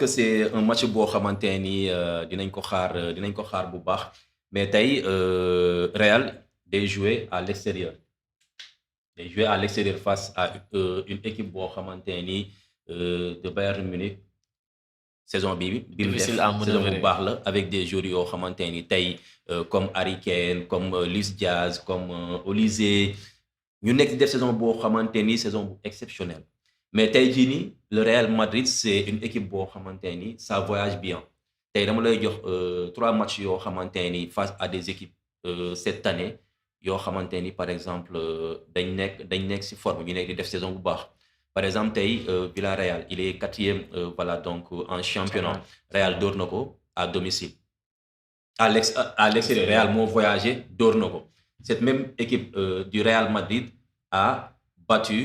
que c'est un match boo xamante ni dinañ ko xaar bu baax mais tey Real day jouer à l'extérieur day jouer à l'extérieur face à une équipe boo xamante ni de Bayern Munich saison bi mu difficile def à saison bu manœuvrer. baax la avec des joueurs yoo xamante ni tey comme Harry Kane comme Luis Diaz comme Olise ñu nekk di def saison boo xamante ni saison bu exceptionnelle mais tey jii nii le Real Madrid c'est une équipe boo xamante ni ça voyage bien tey dama lay jox 3 matchs yoo xamante ni face à des équipes cette année yoo xamante ni par exemple dañ nekk ci forme ñu nekk di def saison bu baax par exemple tey Villarreal il est 4e voilà donc en championnat Real dóor na ko à domicile à l'extérieur Real moo voyagé dóor na ko cette même équipe du Real Madrid a battu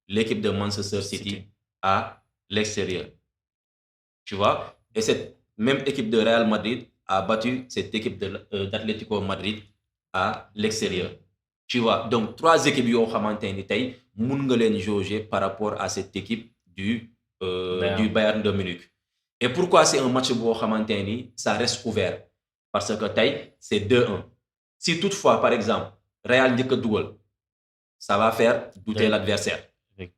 l'équipe de Manchester City à l'extérieur. Tu vois? Et cette même équipe de Real Madrid a battu cette équipe d'Atlético Madrid à l'extérieur. Tu vois? Donc, 3 équipes yoo xamante ni tey mun nga leen jauger par rapport à cette équipe du Bayern de Munich. Et pourquoi c'est un match boo xamante ni ça reste ouvert? Parce que tey c'est 2-1. Si toutefois, par exemple, Real njëkk a dugal, ça va faire douter l'adversaire.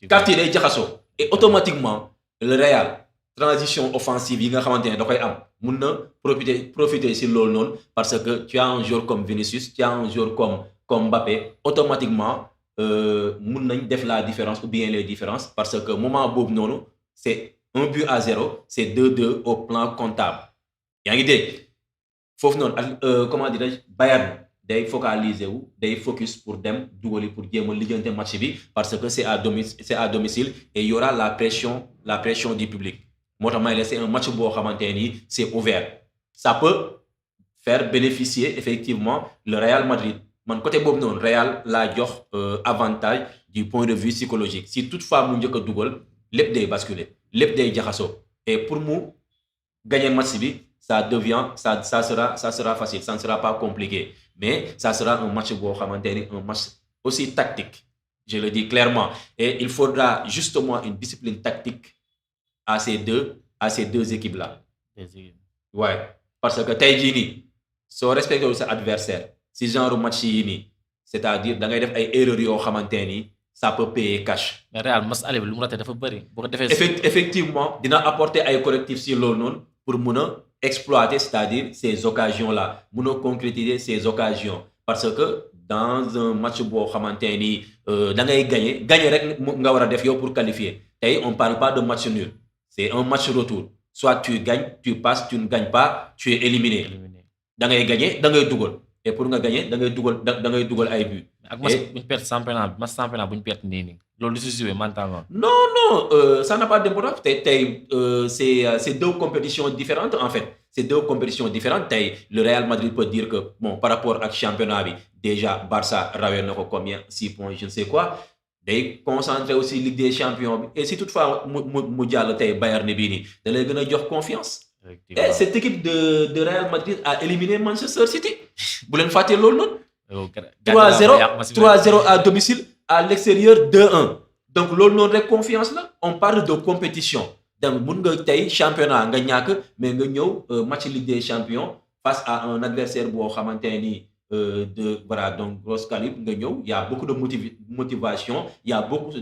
Carte yi day jaxasoo et automatiquement le Real transition offensive yi nga xamante ne da koy am mun na profiter si loolu noonu parce que tu as un joueur comme Vinicius, tu as un joueur comme Mbappé, automatiquement mun nañ def la différence ou bien les différences parce que moment boobu noonu c'est 1-0, c'est 2-2 au plan comptable. yaa ngi dégg foofu noonu comment dirais-je Bayern day focaliser wu day focus pour dem dugali pour jéem a lijjante match bi parce que c'est à domicile et il y aura la pression du public moo tax may la c'est un match boo xamante ni c'est ouvert ça peut faire bénéficier effectivement le Real Madrid man côté boobu noonu Real laa jox avantage du point de vue psychologique si toutefois mu njëkk a dugal lépp day basculer lépp day jaxasoo et pour mu gagner match bi ça sera facile, ça ne sera pas compliqué. Mais ça sera un match un match aussi tactique. Je le dis clairement. Et il faudra justement une discipline tactique à ces deux équipes-là. Ouais. Parce que tey jii nii soo respecté sa adversaire si genre match yi nii c'est-à-dire da ngay def ay erreurs yoo xamante ni ça peut payer cash. mais Real mas ale bi lu mu raté dafa bëri boo ko defee. effectivement dina apporter ay correctifs si loolu noonu pour mun a exploiter c'est-à-dire ces occasions-là mun a concrétiser ces occasions parce que dans un match boo xamante ni da ngay gagner rek nga war a def yow pour qualifier tey on parle pas de match nul c'est un match retour soit tu gagnes tu passes tu ne gagnes pas tu es éliminé da ngay gagner da ngay dugal et pour nga gagner da ngay dugal ay buts. ak match bu ñu perte championnat bu ñu perte nii loolu lu si joué mentalement. Non, ça n'a pas d'importance. C'est deux compétitions différentes en fait. C'est deux compétitions différentes. Le Real Madrid peut dire que bon par rapport à championnat bi déjà Barça rawee na ko combien 6 points je ne sais quoi day concentré aussi Ligue des Champions bi et si toutefois mu jàll tey Bayern bii nii da lay gën a jox confiance. Et cette équipe de Real Madrid a éliminé Manchester City bu leen fàtte loolu noonu. 3-0 à domicile à l'extérieur 2-1. Donc loolu noonu rek confiance la on parle de compétition donc mun nga tey championnat nga ñàkk mais nga ñëw match Ligue des Champions face à un adversaire boo xamante ni voilà donc gros calibre nga ñëw y a beaucoup de motivation y a beaucoup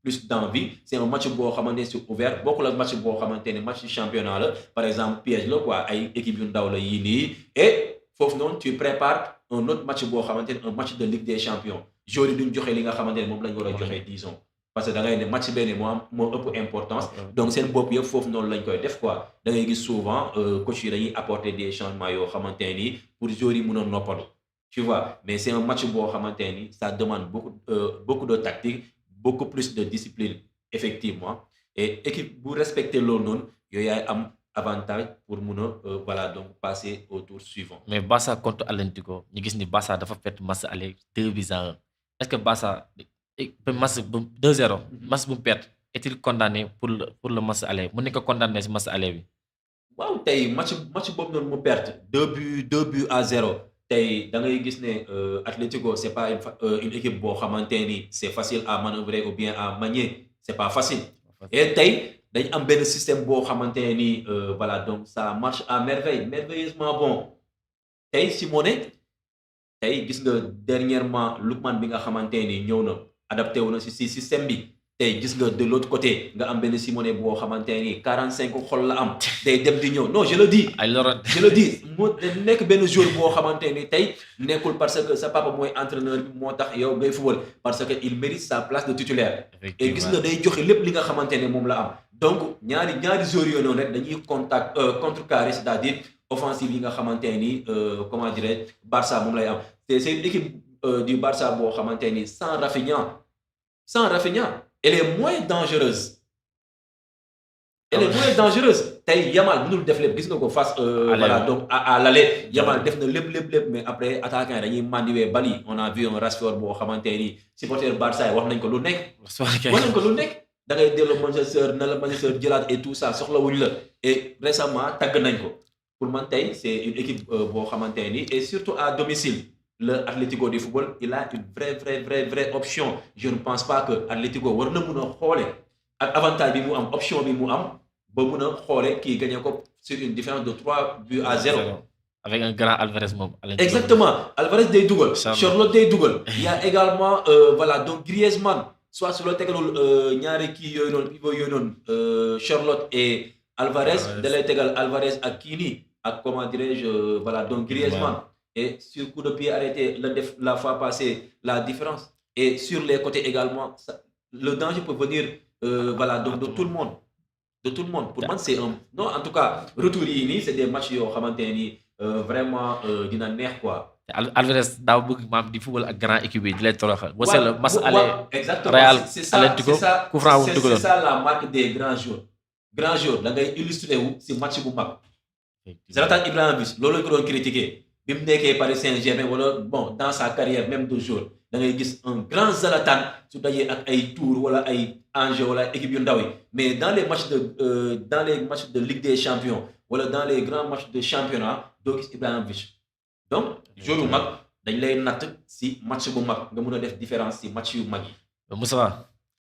plus d'envie c'est un match boo xamante ne c'est ouvert bokkul ak match boo xamante ne match championnat la par exemple piège la quoi ay équipe yu ndaw la yii nii et foofu noonu tu prépares un autre match boo xamante ne un match de Ligue des Champions joueurs yi duñ joxe li nga xamante ne moom lañ war a joxe disons parce que da ngay ne match benn moo ëpp importance donc seen bopp yëpp foofu noonu lañ koy def quoi da ngay gis souvent coach yi dañuy apporter des changements yoo xamante ni pour joueurs yi mun a noppalu tu vois mais c'est un match boo xamante ni ça demande beaucoup de tactique beaucoup plus de discipline effectivement et équipe bu respecter loolu noonu yooyu yaay am avantage pour mun a voilà donc passer au tour suivant. mais Barça contre Atlético ñu gis ni Barça dafa perte match aller 2-1 est-ce que Barça match bu 2-0 match bu mu perte est-il condamné pour le match aller mën nañu ko condamné si match aller bi. waaw tey match boobu noonu mu perte 2-0 tey da ngay gis ne Atlético c'est pas une équipe boo xamante ni c'est facile à manœuvrer ou bien à manier c'est pas facile. et tey dañ am benn système boo xamante ne ni voilà donc ça marche à merveille merveilleusement bon tey Simone tey gis nga dernièrement Lookman bi nga xamante ni ñëw na adapté wu na si système bi tey gis nga de l'autre côté nga am benn Simone boo xamante ni 45 xol la am day dem di ñëw non je le dis. ay loroon je le dis moo nekk benn joueur boo xamante ni tey nekkul parce que sa papa mooy entraîneur bi moo tax yow ngay football parce que il mérite sa place de titulaire. et gis nga day joxe lépp li nga xamante ne moom la am. donc ñaari joueurs yooyu noonu rek dañuy contrecarrer c'est-à-dire offensive yi nga xamante ni comment dirais Barça moom lay am c'est une équipe du Barça boo xamante ni sans Rafinha elle est moins dangereuse. elle est moins dangereuse tey Yamal mënul def lépp gis nga ko face voilà donc à l'aller Yamal def na lépp mais après attaquant yi dañuy mandiwee bali on a vu un Rashford boo xamante ni supporter Barça yi wax nañ ko lu nekk da ngay delloo Manchester na la Manchester jëlaat et tout ça soxlawuñ la et récemment tagg nañ ko pour man tey c'est une équipe boo xamante ni et surtout à domicile le Atlético du football il a une vraie option je ne pense pas que Atlético war na mun a xoole ak avantage bi mu am option bi mu am ba mun a xoole kii gagné ko sur une différence de 3-0 avec un grand Alvarez moom. exactement Alvarez day dugal. Charlotte day dugal. il y a également voilà donc Griezmann soit su la tegalul ñaari kii yooyu noonu pivot yooyu noonu Charlotte et Alvarez da lay tegal Alvarez ak kii nii ak comment dirais-je voilà donc Griezmann. Et sur coup de pied arrêté la fois passée la différence et sur les côtés également le danger peut venir voilà donc de tout le monde pour moi c'est un non en tout cas retour yi nii c'est des matchs yoo xamante ni vraiment dina neex quoi. Alvarez daaw bëgg maam di football ak grand équipe yi di leen toroxal. boo seetloo mas exactement Real c'est ça la marque des grands joueurs da ngay illustré wu si match bu mag. Zlatan Ibrahimovic loolu lañ ko doon critiquer. bi mu nekkee Paris Saint-Germain wala bon dans sa carrière même de joueur da ngay gis un grand Zlatan su dajee ak ay Tours wala ay Angers wala équipe yu ndaw yi mais dans les matchs de Ligue des Champions wala dans les grands matchs de championnat doo gis Ibrahimovic donc joueur yu mag dañ lay natt si match bu mag nga mun a def différence si match yu mag yi. Moussa